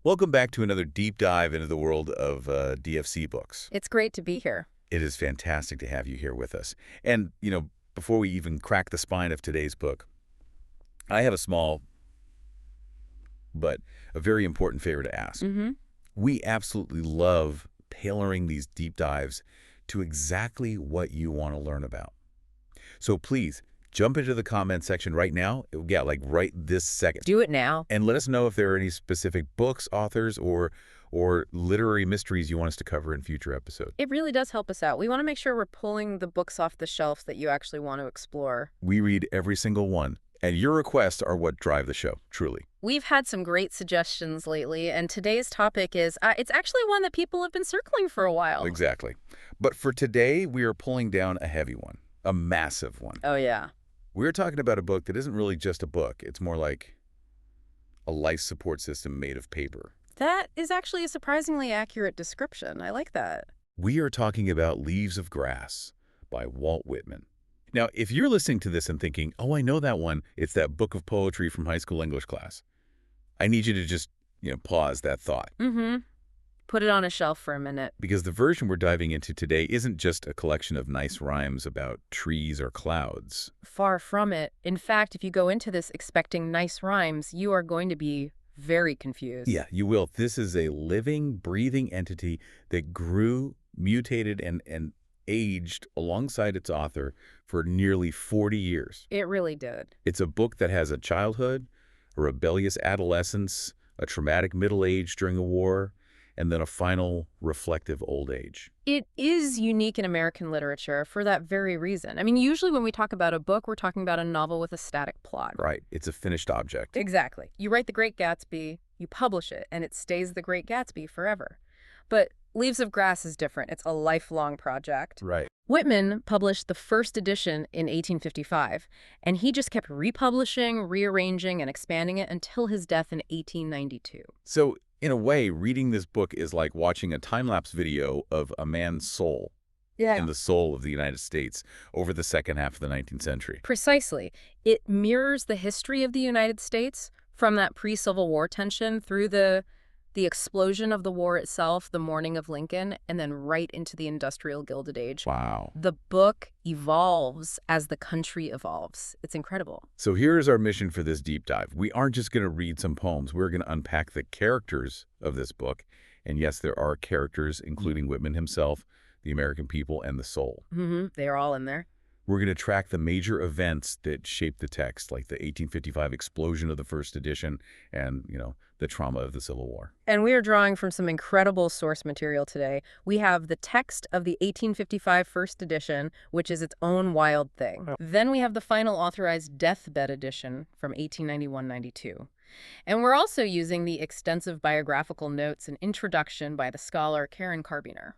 Welcome back to another deep dive into the world of DFC books. It's great to be here. It is fantastic to have you here with us. And, before we even crack the spine of today's book, I have a small but a very important favor to ask. We absolutely love tailoring these deep dives to exactly what you want to learn about. So please, jump into the comment section right now. Yeah, like right this second. Do it now. And let us know if there are any specific books, authors, or literary mysteries you want us to cover in future episodes. It really does help us out. We want to make sure we're pulling the books off the shelves that you actually want to explore. We read every single one, and your requests are what drive the show, truly. We've had some great suggestions lately, and today's topic is, it's actually one that people have been circling for a while. Exactly. But for today, we are pulling down a heavy one, a massive one. Oh, yeah. We're talking about a book that isn't really just a book. It's more like a life support system made of paper. That is actually a surprisingly accurate description. I like that. We are talking about Leaves of Grass by Walt Whitman. Now, if you're listening to this and thinking, oh, I know that one, it's that book of poetry from high school English class, I need you to just, pause that thought. Put it on a shelf for a minute. Because the version we're diving into today isn't just a collection of nice rhymes about trees or clouds. Far from it. In fact, if you go into this expecting nice rhymes, you are going to be very confused. Yeah, you will. This is a living, breathing entity that grew, mutated, and aged alongside its author for nearly 40 years. It really did. It's a book that has a childhood, a rebellious adolescence, a traumatic middle age during a war, and then a final reflective old age. It is unique in American literature for that very reason. I mean, usually when we talk about a book, we're talking about a novel with a static plot. Right. It's a finished object. Exactly. You write The Great Gatsby, you publish it, and it stays The Great Gatsby forever. But Leaves of Grass is different. It's a lifelong project. Right. Whitman published the first edition in 1855, and he just kept republishing, rearranging, and expanding it until his death in 1892. So, in a way, reading this book is like watching a time-lapse video of a man's soul in the soul of the United States over the second half of the 19th century. Precisely. It mirrors the history of the United States from that pre-Civil War tension through the explosion of the war itself, the morning of Lincoln, and then right into the Industrial Gilded Age. Wow. The book evolves as the country evolves. It's incredible. So here's our mission for this deep dive. We aren't just going to read some poems. We're going to unpack the characters of this book. And yes, there are characters, including Whitman himself, the American people, and the soul. They're all in there. We're going to track the major events that shaped the text, like the 1855 explosion of the first edition and, the trauma of the Civil War. And we are drawing from some incredible source material today. We have the text of the 1855 first edition, which is its own wild thing. Then we have the final authorized deathbed edition from 1891-92. And we're also using the extensive biographical notes and introduction by the scholar Karen Carbiner.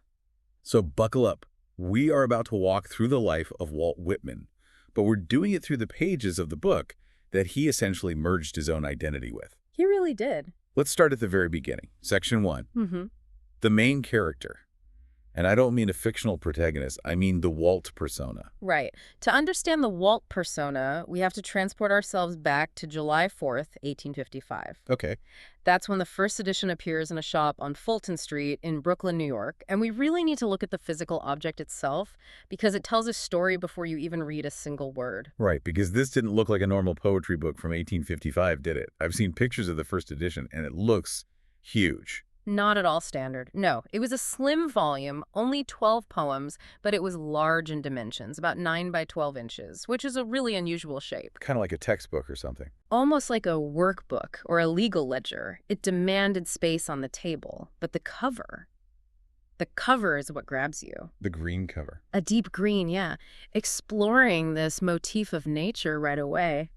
So buckle up. We are about to walk through the life of Walt Whitman, but we're doing it through the pages of the book that he essentially merged his own identity with. He really did. Let's start at the very beginning. Section 1. The main character. And I don't mean a fictional protagonist. I mean the Walt persona. Right. To understand the Walt persona, we have to transport ourselves back to July 4th, 1855. Okay. That's when the first edition appears in a shop on Fulton Street in Brooklyn, New York. And we really need to look at the physical object itself because it tells a story before you even read a single word. Right, because this didn't look like a normal poetry book from 1855, did it? I've seen pictures of the first edition, and it looks huge. Not at all standard. No, it was a slim volume, only 12 poems, but it was large in dimensions, about 9 by 12 inches, which is a really unusual shape. Kind of like a textbook or something. Almost like a workbook or a legal ledger. It demanded space on the table, but the cover is what grabs you. The green cover. A deep green, yeah. Exploring this motif of nature right away.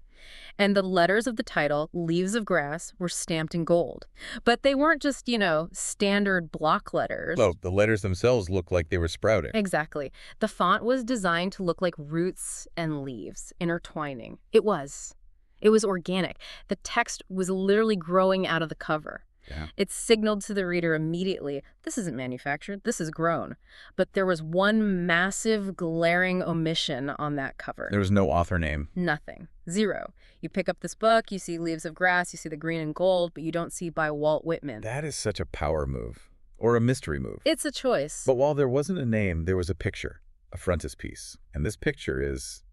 And the letters of the title, Leaves of Grass, were stamped in gold. But they weren't just, standard block letters. Oh, the letters themselves looked like they were sprouting. Exactly. The font was designed to look like roots and leaves intertwining. It was organic. The text was literally growing out of the cover. Yeah. It signaled to the reader immediately, this isn't manufactured, this is grown. But there was one massive, glaring omission on that cover. There was no author name. Nothing. Zero. You pick up this book, you see Leaves of Grass, you see the green and gold, but you don't see by Walt Whitman. That is such a power move. Or a mystery move. It's a choice. But while there wasn't a name, there was a picture, a frontispiece. And this picture is,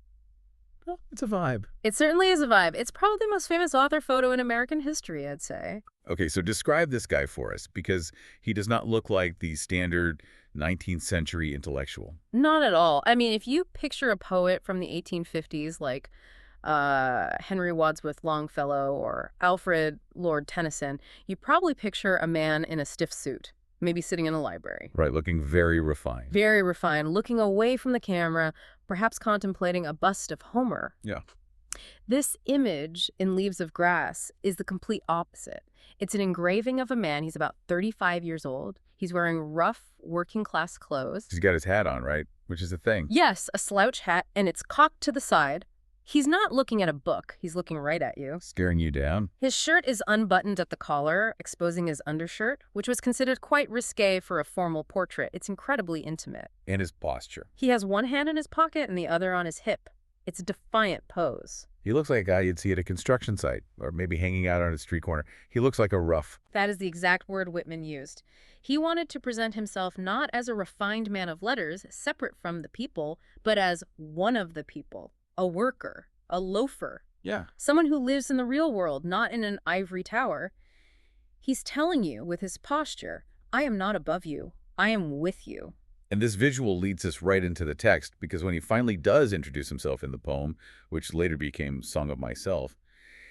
well, it's a vibe. It certainly is a vibe. It's probably the most famous author photo in American history, I'd say. Okay, so describe this guy for us, because he does not look like the standard 19th century intellectual. Not at all. I mean, if you picture a poet from the 1850s like Henry Wadsworth Longfellow or Alfred Lord Tennyson, you probably picture a man in a stiff suit, maybe sitting in a library. Right, looking very refined. Very refined, looking away from the camera, perhaps contemplating a bust of Homer. Yeah. This image in Leaves of Grass is the complete opposite. It's an engraving of a man. He's about 35 years old. He's wearing rough, working-class clothes. He's got his hat on, right? Which is a thing. Yes, a slouch hat, and it's cocked to the side. He's not looking at a book. He's looking right at you. Scaring you down. His shirt is unbuttoned at the collar, exposing his undershirt, which was considered quite risque for a formal portrait. It's incredibly intimate. And his posture. He has one hand in his pocket and the other on his hip. It's a defiant pose. He looks like a guy you'd see at a construction site, or maybe hanging out on a street corner. He looks like a rough. That is the exact word Whitman used. He wanted to present himself not as a refined man of letters, separate from the people, but as one of the people. A worker, a loafer, Yeah. someone who lives in the real world, not in an ivory tower. He's telling you with his posture, I am not above you, I am with you. And this visual leads us right into the text, because when he finally does introduce himself in the poem, which later became Song of Myself,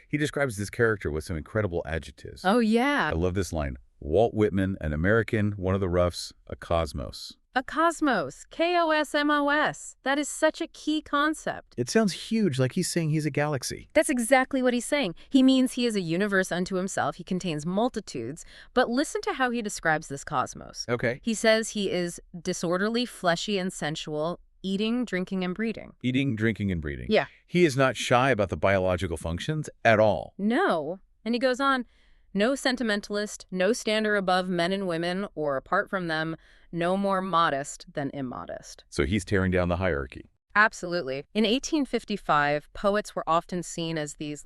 he describes this character with some incredible adjectives. Oh, yeah. I love this line. Walt Whitman, an American, one of the roughs, a cosmos. A cosmos, K-O-S-M-O-S. That is such a key concept. It sounds huge, like he's saying he's a galaxy. That's exactly what he's saying. He means he is a universe unto himself. He contains multitudes. But listen to how he describes this cosmos. Okay. He says he is disorderly, fleshy, and sensual, eating, drinking, and breeding. Eating, drinking, and breeding. Yeah. He is not shy about the biological functions at all. No. And he goes on, no sentimentalist, no stander above men and women, or apart from them, no more modest than immodest. So he's tearing down the hierarchy. Absolutely. In 1855, poets were often seen as these,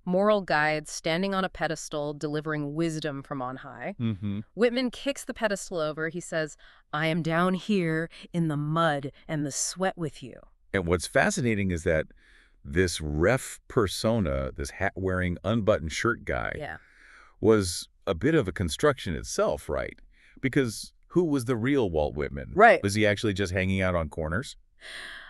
moral guides standing on a pedestal delivering wisdom from on high. Mm-hmm. Whitman kicks the pedestal over. He says, I am down here in the mud and the sweat with you. And what's fascinating is that this ref persona, this hat-wearing, unbuttoned shirt guy, Yeah. was a bit of a construction itself, right? Because who was the real Walt Whitman? Right. Was he actually just hanging out on corners?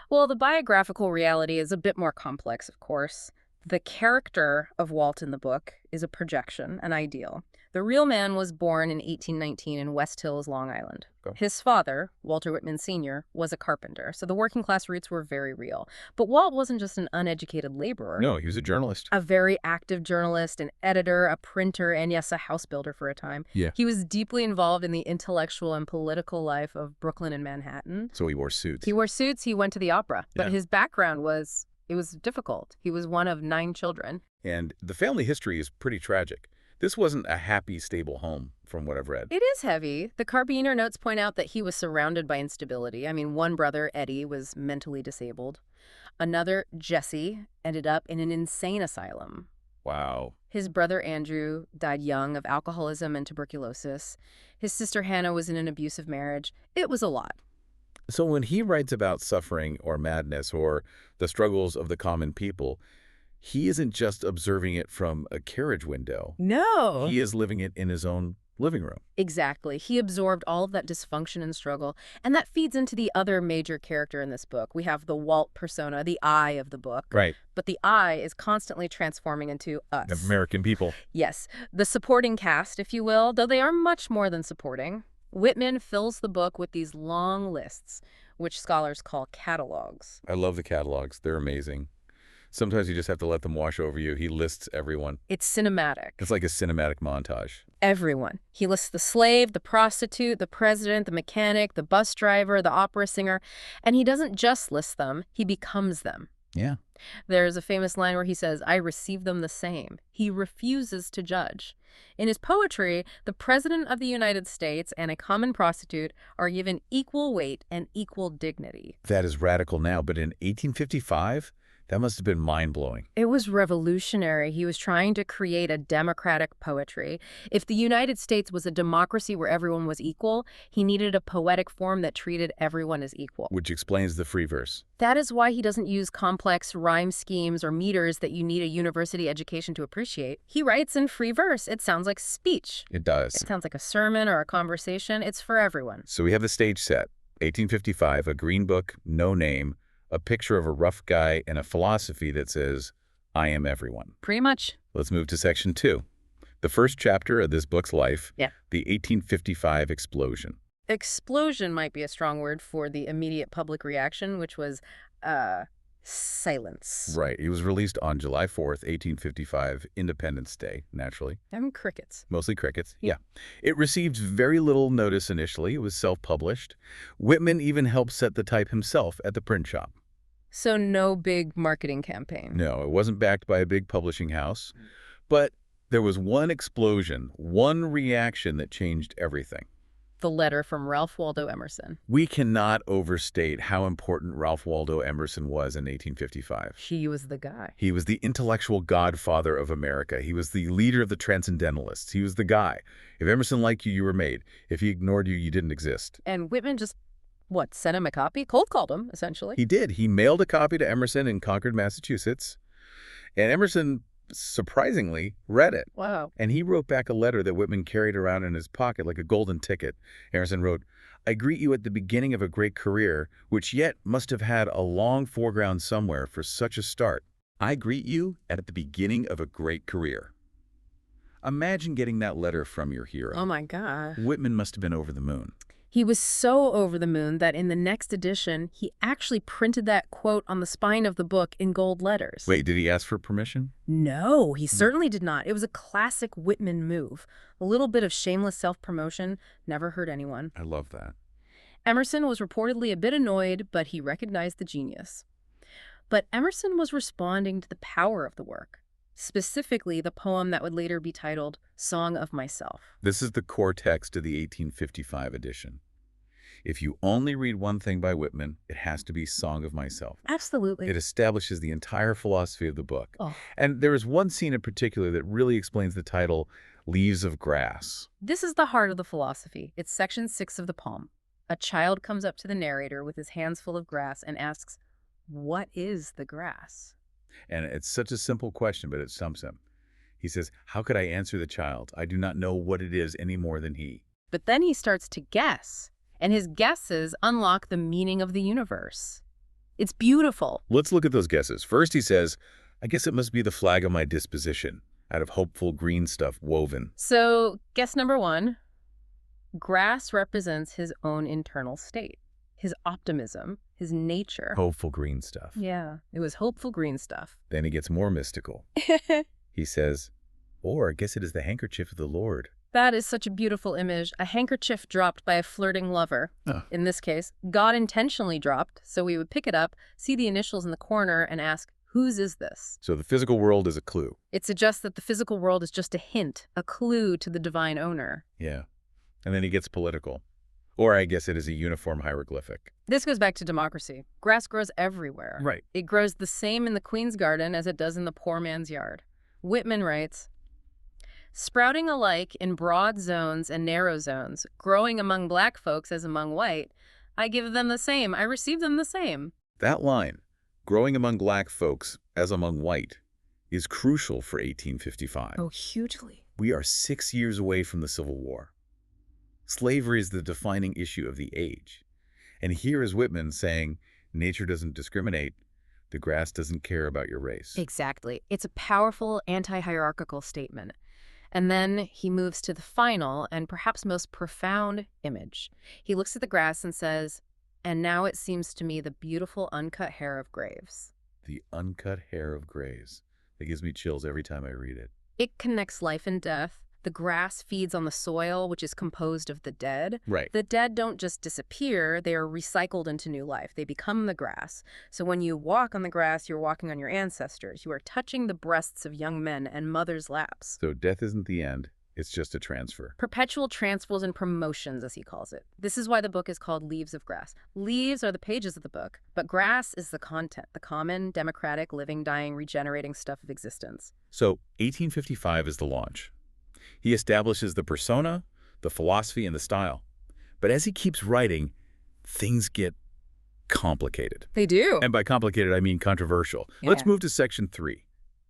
Well, the biographical reality is a bit more complex, of course. The character of Walt in the book is a projection, an ideal. The real man was born in 1819 in West Hills, Long Island. Okay. His father, Walter Whitman Sr., was a carpenter, so the working class roots were very real. But Walt wasn't just an uneducated laborer. No, he was a journalist. A very active journalist, an editor, a printer, and yes, a house builder for a time. Yeah. He was deeply involved in the intellectual and political life of Brooklyn and Manhattan. So he wore suits. He wore suits, he went to the opera, but Yeah. his background was, it was difficult. He was one of 9 children. And the family history is pretty tragic. This wasn't a happy, stable home, from what I've read. It is heavy. The Carabiner notes point out that he was surrounded by instability. I mean, one brother, Eddie, was mentally disabled. Another, Jesse, ended up in an insane asylum. Wow. His brother, Andrew, died young of alcoholism and tuberculosis. His sister, Hannah, was in an abusive marriage. It was a lot. So when he writes about suffering or madness or the struggles of the common people, he isn't just observing it from a carriage window. No. He is living it in his own living room. Exactly. He absorbed all of that dysfunction and struggle, and that feeds into the other major character in this book. We have the Walt persona, the I of the book. Right. But the I is constantly transforming into us. The American people. Yes. The supporting cast, if you will, though they are much more than supporting. Whitman fills the book with these long lists, which scholars call catalogs. I love the catalogs. They're amazing. Sometimes you just have to let them wash over you. He lists everyone. It's cinematic. It's like a cinematic montage. Everyone. He lists the slave, the prostitute, the president, the mechanic, the bus driver, the opera singer, and he doesn't just list them, he becomes them. Yeah. There's a famous line where he says, "I receive them the same." He refuses to judge. In his poetry, the President of the United States and a common prostitute are given equal weight and equal dignity. That is radical now, but in 1855, that must have been mind-blowing. It was revolutionary. He was trying to create a democratic poetry. If the United States was a democracy where everyone was equal, he needed a poetic form that treated everyone as equal. Which explains the free verse. That is why he doesn't use complex rhyme schemes or meters that you need a university education to appreciate. He writes in free verse. It sounds like speech. It does. It sounds like a sermon or a conversation. It's for everyone. So we have the stage set. 1855, a green book, no name, a picture of a rough guy, and a philosophy that says, I am everyone. Pretty much. Let's move to section 2. The first chapter of this book's life, Yeah. the 1855 explosion. Explosion might be a strong word for the immediate public reaction, which was silence. Right. It was released on July 4th, 1855, Independence Day, naturally. And crickets. Mostly crickets, yeah. It received very little notice initially. It was self-published. Whitman even helped set the type himself at the print shop. So no big marketing campaign. No, it wasn't backed by a big publishing house. But there was one explosion, one reaction that changed everything. The letter from Ralph Waldo Emerson. We cannot overstate how important Ralph Waldo Emerson was in 1855. He was the guy. He was the intellectual godfather of America. He was the leader of the Transcendentalists. He was the guy. If Emerson liked you, you were made. If he ignored you, you didn't exist. And Whitman just, sent him a copy? Cold called him, essentially. He did. He mailed a copy to Emerson in Concord, Massachusetts. And Emerson, surprisingly, read it. Wow. And he wrote back a letter that Whitman carried around in his pocket like a golden ticket. Emerson wrote, I greet you at the beginning of a great career, which yet must have had a long foreground somewhere for such a start. I greet you at the beginning of a great career. Imagine getting that letter from your hero. Oh my God. Whitman must have been over the moon. He was so over the moon that in the next edition, he actually printed that quote on the spine of the book in gold letters. Wait, did he ask for permission? No, he certainly did not. It was a classic Whitman move. A little bit of shameless self-promotion never hurt anyone. I love that. Emerson was reportedly a bit annoyed, but he recognized the genius. But Emerson was responding to the power of the work, specifically the poem that would later be titled Song of Myself. This is the core text of the 1855 edition. If you only read one thing by Whitman, it has to be Song of Myself. Absolutely. It establishes the entire philosophy of the book. Oh. And there is one scene in particular that really explains the title, Leaves of Grass. This is the heart of the philosophy. It's section 6 of the poem. A child comes up to the narrator with his hands full of grass and asks, "What is the grass?" And it's such a simple question, but it stumps him. He says, how could I answer the child? I do not know what it is any more than he. But then he starts to guess, and his guesses unlock the meaning of the universe. It's beautiful. Let's look at those guesses. First, he says, I guess it must be the flag of my disposition, out of hopeful green stuff woven. So, guess number 1, grass represents his own internal state, his optimism, his nature. Hopeful green stuff. Yeah, it was hopeful green stuff. Then he gets more mystical. He says, or I guess it is the handkerchief of the Lord. That is such a beautiful image. A handkerchief dropped by a flirting lover. Oh. In this case, God intentionally dropped, so we would pick it up, see the initials in the corner, and ask, whose is this? So the physical world is a clue. It suggests that the physical world is just a hint, a clue to the divine owner. Yeah. And then he gets political. Or I guess it is a uniform hieroglyphic. This goes back to democracy. Grass grows everywhere. Right. It grows the same in the Queen's garden as it does in the poor man's yard. Whitman writes, sprouting alike in broad zones and narrow zones, growing among black folks as among white, I give them the same, I receive them the same. That line, growing among black folks as among white, is crucial for 1855. Oh, hugely. We are 6 years away from the Civil War. Slavery is the defining issue of the age. And here is Whitman saying, nature doesn't discriminate. The grass doesn't care about your race. Exactly. It's a powerful anti-hierarchical statement. And then he moves to the final and perhaps most profound image. He looks at the grass and says, and now it seems to me the beautiful uncut hair of graves. The uncut hair of graves. That gives me chills every time I read it. It connects life and death, The grass feeds on the soil, which is composed of the dead. Right. The dead don't just disappear, they are recycled into new life. They become the grass. So when you walk on the grass, you're walking on your ancestors. You are touching the breasts of young men and mothers' laps. So death isn't the end. It's just a transfer. Perpetual transfers and promotions, as he calls it. This is why the book is called Leaves of Grass. Leaves are the pages of the book, but grass is the content, the common, democratic, living, dying, regenerating stuff of existence. So 1855 is the launch. He establishes the persona, the philosophy, and the style. But as he keeps writing, things get complicated. They do. And by complicated, I mean controversial. Yeah. Let's move to section 3,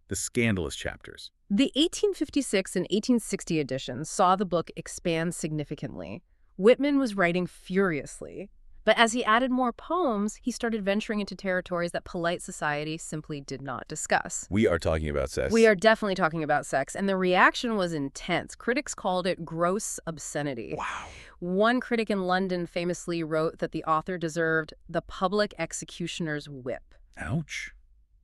the scandalous chapters. The 1856 and 1860 editions saw the book expand significantly. Whitman was writing furiously. But as he added more poems, he started venturing into territories that polite society simply did not discuss. We are talking about sex. We are definitely talking about sex, and the reaction was intense. Critics called it gross obscenity. Wow. One critic in London famously wrote that the author deserved the public executioner's whip. Ouch.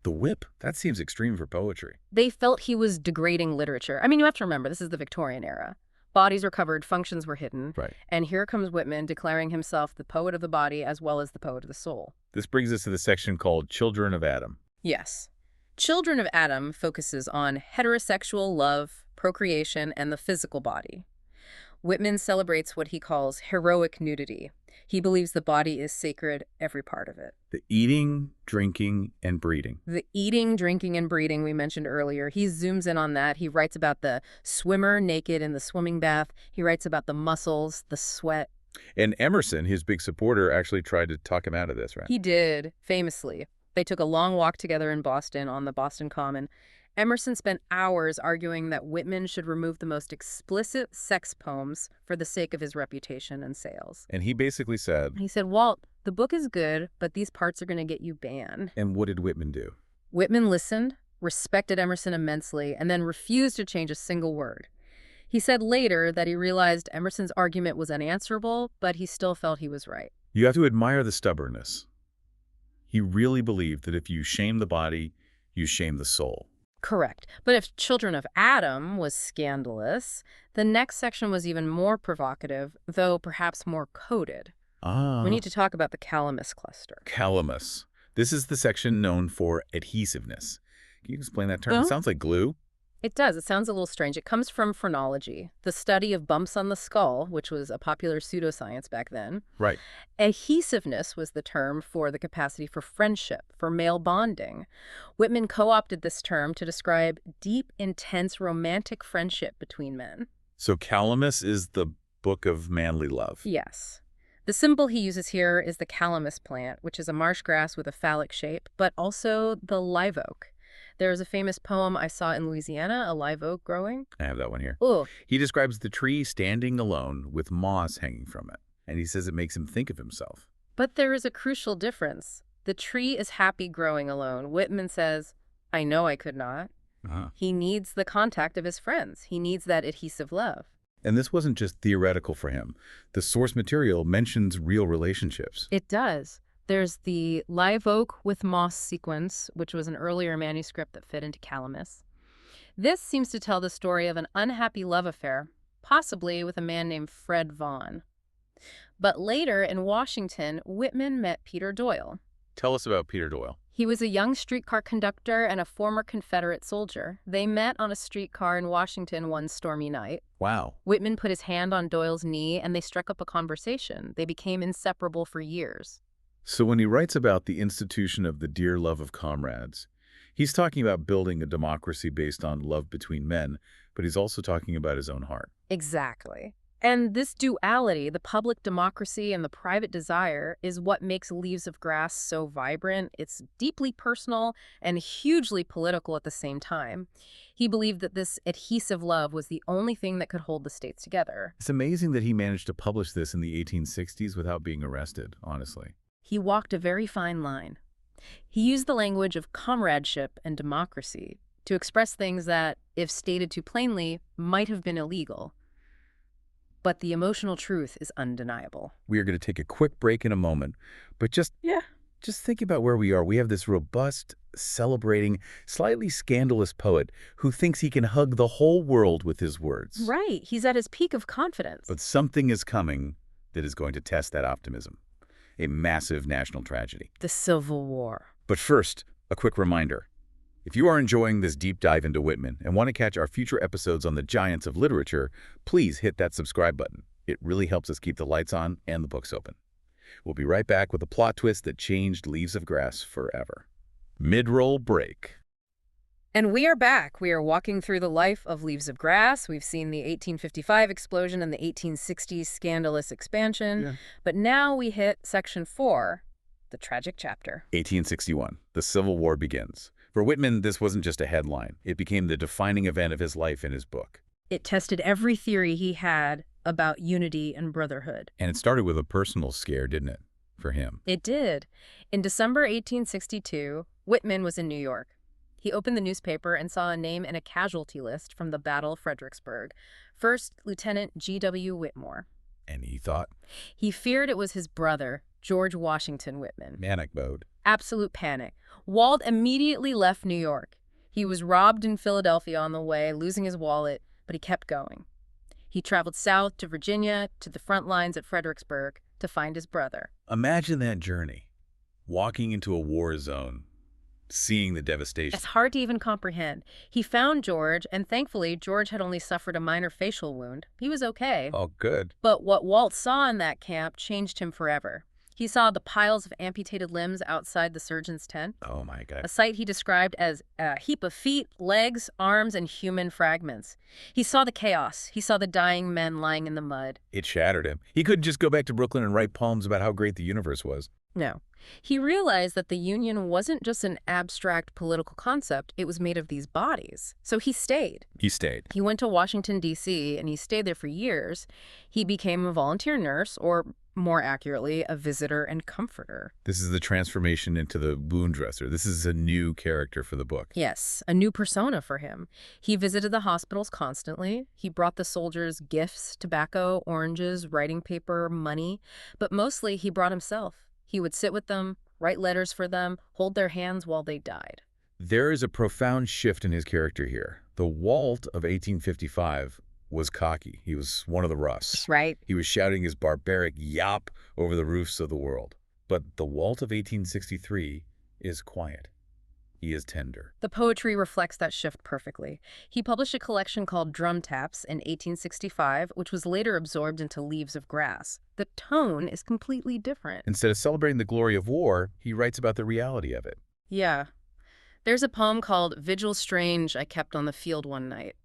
The whip? That seems extreme for poetry. They felt he was degrading literature. I mean, you have to remember, this is the Victorian era. Bodies were covered, functions were hidden. Right. And here comes Whitman declaring himself the poet of the body as well as the poet of the soul. This brings us to the section called Children of Adam. Yes. Children of Adam focuses on heterosexual love, procreation, and the physical body. Whitman celebrates what he calls heroic nudity. He believes the body is sacred, every part of it. The eating, drinking, and breeding. The eating, drinking, and breeding we mentioned earlier, he zooms in on that. He writes about the swimmer naked in the swimming bath. He writes about the muscles, the sweat. And Emerson, his big supporter, actually tried to talk him out of this, right? He did, famously. They took a long walk together in Boston on the Boston Common. Emerson spent hours arguing that Whitman should remove the most explicit sex poems for the sake of his reputation and sales. And he basically said... He said, Walt, the book is good, but these parts are going to get you banned. And what did Whitman do? Whitman listened, respected Emerson immensely, and then refused to change a single word. He said later that he realized Emerson's argument was unanswerable, but he still felt he was right. You have to admire the stubbornness. He really believed that if you shame the body, you shame the soul. Correct. But if Children of Adam was scandalous, the next section was even more provocative, though perhaps more coded. We need to talk about the calamus cluster. Calamus. This is the section known for adhesiveness. Can you explain that term? It sounds like glue. It does. It sounds a little strange. It comes from phrenology, the study of bumps on the skull, which was a popular pseudoscience back then. Right. Adhesiveness was the term for the capacity for friendship, for male bonding. Whitman co-opted this term to describe deep, intense, romantic friendship between men. So Calamus is the book of manly love. Yes. The symbol he uses here is the calamus plant, which is a marsh grass with a phallic shape, but also the live oak. There is a famous poem I saw in Louisiana, a live oak growing. I have that one here. Ooh. He describes the tree standing alone with moss hanging from it, and he says it makes him think of himself. But there is a crucial difference. The tree is happy growing alone. Whitman says, I know I could not. He needs the contact of his friends. He needs that adhesive love. And this wasn't just theoretical for him. The source material mentions real relationships. It does. There's the live oak with moss sequence, which was an earlier manuscript that fit into Calamus. This seems to tell the story of an unhappy love affair, possibly with a man named Fred Vaughan. But later in Washington, Whitman met Peter Doyle. Tell us about Peter Doyle. He was a young streetcar conductor and a former Confederate soldier. They met on a streetcar in Washington one stormy night. Wow. Whitman put his hand on Doyle's knee and they struck up a conversation. They became inseparable for years. So when he writes about the institution of the dear love of comrades, he's talking about building a democracy based on love between men, but he's also talking about his own heart. Exactly. And this duality, the public democracy and the private desire, is what makes Leaves of Grass so vibrant. It's deeply personal and hugely political at the same time. He believed that this adhesive love was the only thing that could hold the states together. It's amazing that he managed to publish this in the 1860s without being arrested, honestly. He walked a very fine line. He used the language of comradeship and democracy to express things that, if stated too plainly, might have been illegal. But the emotional truth is undeniable. We are going to take a quick break in a moment, but just think about where we are. We have this robust celebrating, slightly scandalous poet who thinks he can hug the whole world with his words. Right. He's at his peak of confidence. But something is coming that is going to test that optimism. A massive national tragedy. The Civil War. But first, a quick reminder. If you are enjoying this deep dive into Whitman and want to catch our future episodes on the giants of literature, please hit that subscribe button. It really helps us keep the lights on and the books open. We'll be right back with a plot twist that changed Leaves of Grass forever. Mid-roll break. And we are back. We are walking through the life of Leaves of Grass. We've seen the 1855 explosion and the 1860s scandalous expansion. Yeah. But now we hit section 4, the tragic chapter. 1861. The Civil War begins. For Whitman, this wasn't just a headline. It became the defining event of his life in his book. It tested every theory he had about unity and brotherhood. And it started with a personal scare, didn't it, for him? It did. In December 1862, Whitman was in New York. He opened the newspaper and saw a name in a casualty list from the Battle of Fredericksburg. First Lieutenant G.W. Whitmore. And he thought? He feared it was his brother, George Washington Whitman. Manic mode. Absolute panic. Walt immediately left New York. He was robbed in Philadelphia on the way, losing his wallet, but he kept going. He traveled south to Virginia, to the front lines at Fredericksburg, to find his brother. Imagine that journey. Walking into a war zone, seeing the devastation. It's hard to even comprehend. He found George, and thankfully, George had only suffered a minor facial wound. He was okay. Oh, good. But what Walt saw in that camp changed him forever. He saw the piles of amputated limbs outside the surgeon's tent. Oh, my God. A sight he described as a heap of feet, legs, arms, and human fragments. He saw the chaos. He saw the dying men lying in the mud. It shattered him. He couldn't just go back to Brooklyn and write poems about how great the universe was. No. He realized that the Union wasn't just an abstract political concept, it was made of these bodies. So he stayed. He stayed. He went to Washington, D.C., and he stayed there for years. He became a volunteer nurse, or more accurately, a visitor and comforter. This is the transformation into the wound dresser. This is a new character for the book. Yes, a new persona for him. He visited the hospitals constantly. He brought the soldiers gifts, tobacco, oranges, writing paper, money. But mostly he brought himself. He would sit with them, write letters for them, hold their hands while they died. There is a profound shift in his character here. The Walt of 1855 was cocky. He was one of the roughs. Right. He was shouting his barbaric yap over the roofs of the world. But the Walt of 1863 is quiet. He is tender. The poetry reflects that shift perfectly. He published a collection called Drum Taps in 1865, which was later absorbed into Leaves of Grass. The tone is completely different. Instead of celebrating the glory of war, he writes about the reality of it. Yeah. There's a poem called Vigil Strange I Kept on the Field One Night.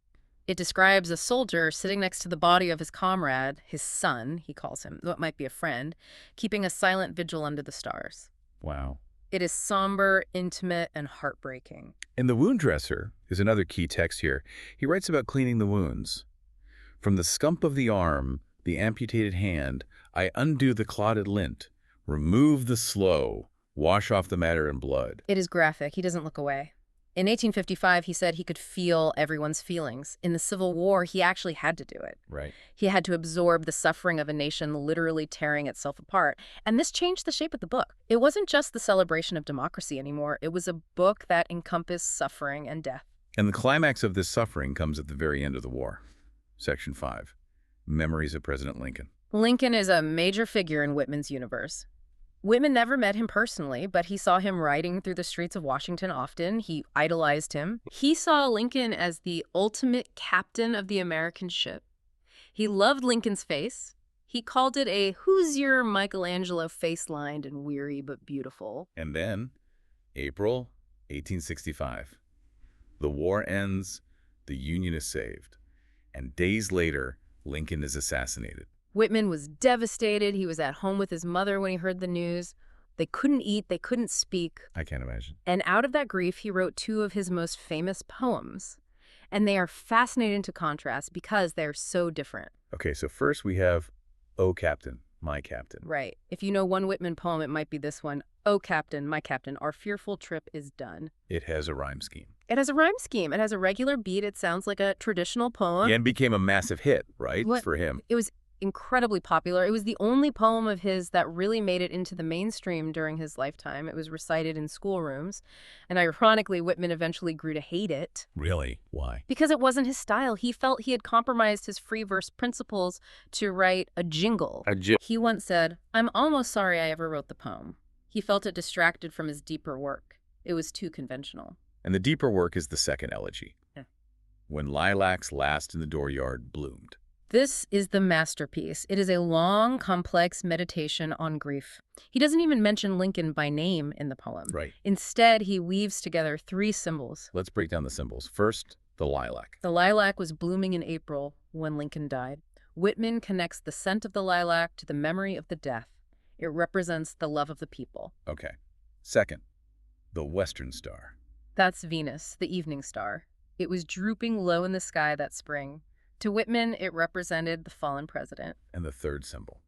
It describes a soldier sitting next to the body of his comrade, his son, he calls him, though it might be a friend, keeping a silent vigil under the stars. Wow. It is somber, intimate, and heartbreaking. And the wound dresser is another key text here. He writes about cleaning the wounds. From the scump of the arm, the amputated hand, I undo the clotted lint, remove the slough, wash off the matter and blood. It is graphic. He doesn't look away. In 1855, he said he could feel everyone's feelings. In the Civil War, he actually had to do it. Right. He had to absorb the suffering of a nation literally tearing itself apart. And this changed the shape of the book. It wasn't just the celebration of democracy anymore. It was a book that encompassed suffering and death. And the climax of this suffering comes at the very end of the war. Section 5. Memories of President Lincoln. Lincoln is a major figure in Whitman's universe. Whitman never met him personally, but he saw him riding through the streets of Washington often. He idolized him. He saw Lincoln as the ultimate captain of the American ship. He loved Lincoln's face. He called it a Hoosier Michelangelo face lined and weary but beautiful. And then, April 1865. The war ends, the Union is saved. And days later, Lincoln is assassinated. Whitman was devastated. He was at home with his mother when he heard the news. They couldn't eat, they couldn't speak. I can't imagine. And out of that grief, he wrote two of his most famous poems. And they are fascinating to contrast because they're so different. Okay, so first we have, Oh Captain, My Captain. Right. If you know one Whitman poem, it might be this one. Oh Captain, my captain, our fearful trip is done. It has a rhyme scheme. It has a rhyme scheme. It has a regular beat. It sounds like a traditional poem. And became a massive hit, right, What? for him. It was incredibly popular. It was the only poem of his that really made it into the mainstream during his lifetime. It was recited in schoolrooms, and ironically, Whitman eventually grew to hate it. Really? Why? Because it wasn't his style. He felt he had compromised his free verse principles to write a jingle. He once said, "I'm almost sorry I ever wrote the poem." He felt it distracted from his deeper work. It was too conventional. And the deeper work is the second elegy. Yeah. When lilacs last in the dooryard bloomed. This is the masterpiece. It is a long, complex meditation on grief. He doesn't even mention Lincoln by name in the poem. Right. Instead, he weaves together three symbols. Let's break down the symbols. First, the lilac. The lilac was blooming in April when Lincoln died. Whitman connects the scent of the lilac to the memory of the death. It represents the love of the people. Okay. Second, the western star. That's Venus, the evening star. It was drooping low in the sky that spring. To Whitman, it represented the fallen president. And the third symbol,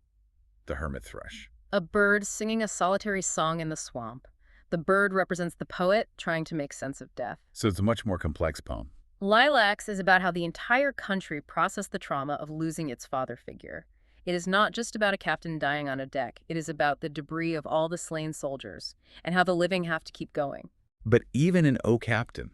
the hermit thrush. A bird singing a solitary song in the swamp. The bird represents the poet trying to make sense of death. So it's a much more complex poem. Lilacs is about how the entire country processed the trauma of losing its father figure. It is not just about a captain dying on a deck. It is about the debris of all the slain soldiers and how the living have to keep going. But even in O Captain,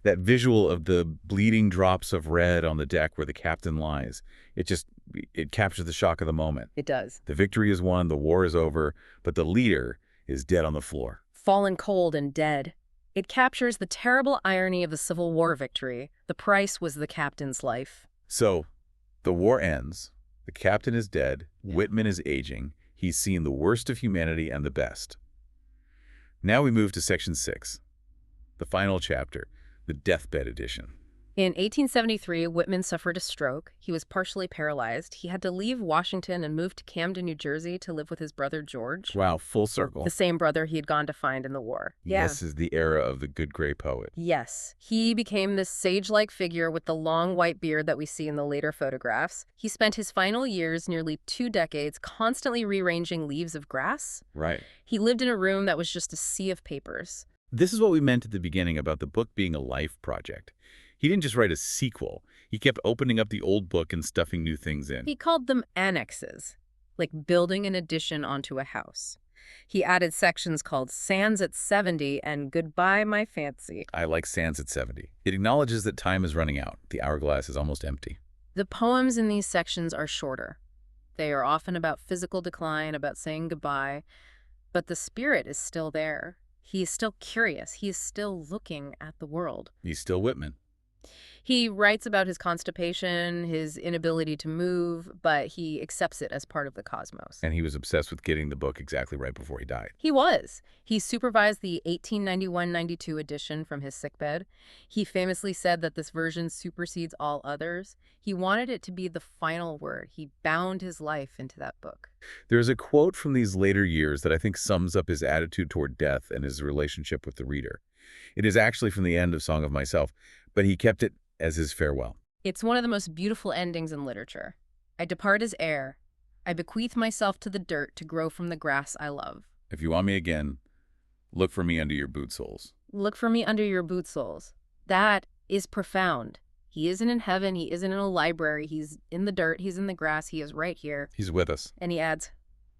that visual of the bleeding drops of red on the deck where the captain lies, it captures the shock of the moment. It does. The victory is won, the war is over, but the leader is dead on the floor. Fallen cold and dead. It captures the terrible irony of the Civil War victory. The price was the captain's life. So, the war ends, the captain is dead, Whitman is aging, he's seen the worst of humanity and the best. Now we move to section 6, the final chapter, the deathbed edition. In 1873, Whitman suffered a stroke. He was partially paralyzed. He had to leave Washington and move to Camden, New Jersey to live with his brother George. Wow, full circle. The same brother he had gone to find in the war. This is the era of the good gray poet. Yes. He became this sage-like figure with the long white beard that we see in the later photographs. He spent his final years, nearly 2 decades, constantly rearranging leaves of grass. Right. He lived in a room that was just a sea of papers. This is what we meant at the beginning about the book being a life project. He didn't just write a sequel. He kept opening up the old book and stuffing new things in. He called them annexes, like building an addition onto a house. He added sections called Sands at 70 and Goodbye, My Fancy. I like Sands at 70. It acknowledges that time is running out. The hourglass is almost empty. The poems in these sections are shorter. They are often about physical decline, about saying goodbye, but the spirit is still there. He is still curious. He is still looking at the world. He's still Whitman. He writes about his constipation, his inability to move, but he accepts it as part of the cosmos. And he was obsessed with getting the book exactly right before he died. He was. He supervised the 1891-92 edition from his sickbed. He famously said that this version supersedes all others. He wanted it to be the final word. He bound his life into that book. There's a quote from these later years that I think sums up his attitude toward death and his relationship with the reader. It is actually from the end of Song of Myself, but he kept it as his farewell. It's one of the most beautiful endings in literature. I depart as air. I bequeath myself to the dirt to grow from the grass I love. If you want me again, look for me under your boot soles. Look for me under your boot soles. That is profound. He isn't in heaven. He isn't in a library. He's in the dirt. He's in the grass. He is right here. He's with us. And he adds,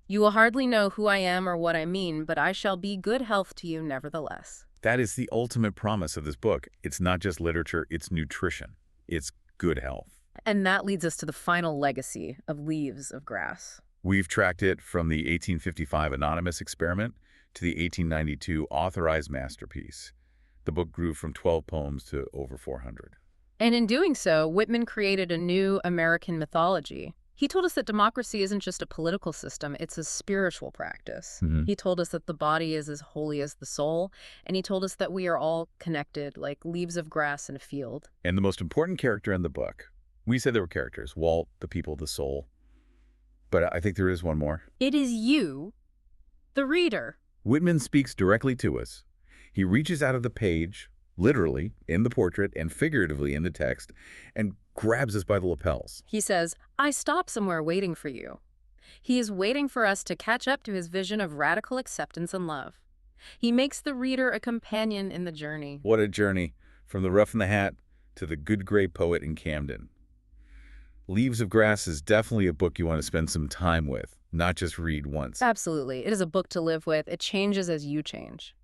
"You will hardly know who I am or what I mean, but I shall be good health to you nevertheless." That is the ultimate promise of this book. It's not just literature, it's nutrition. It's good health. And that leads us to the final legacy of Leaves of Grass. We've tracked it from the 1855 anonymous experiment to the 1892 authorized masterpiece. The book grew from 12 poems to over 400. And in doing so, Whitman created a new American mythology. He told us that democracy isn't just a political system, it's a spiritual practice. He told us that the body is as holy as the soul, and he told us that we are all connected, like leaves of grass in a field. And the most important character in the book, we said there were characters, Walt, the people, the soul. But I think there is one more. It is you, the reader. Whitman speaks directly to us. He reaches out of the page, literally in the portrait and figuratively in the text, and grabs us by the lapels. He says, "I stop somewhere waiting for you." He is waiting for us to catch up to his vision of radical acceptance and love. He makes the reader a companion in the journey. What a journey, from the Rough and the Hat to the good gray poet in Camden. Leaves of Grass is definitely a book you want to spend some time with, not just read once. Absolutely. It is a book to live with. It changes as you change.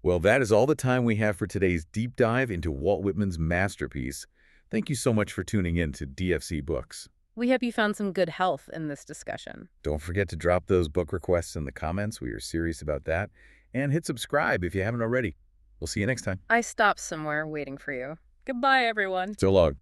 Well, that is all the time we have for today's deep dive into Walt Whitman's masterpiece. Thank you so much for tuning in to DFC Books. We hope you found some good health in this discussion. Don't forget to drop those book requests in the comments. We are serious about that. And hit subscribe if you haven't already. We'll see you next time. I stopped somewhere waiting for you. Goodbye, everyone. So long.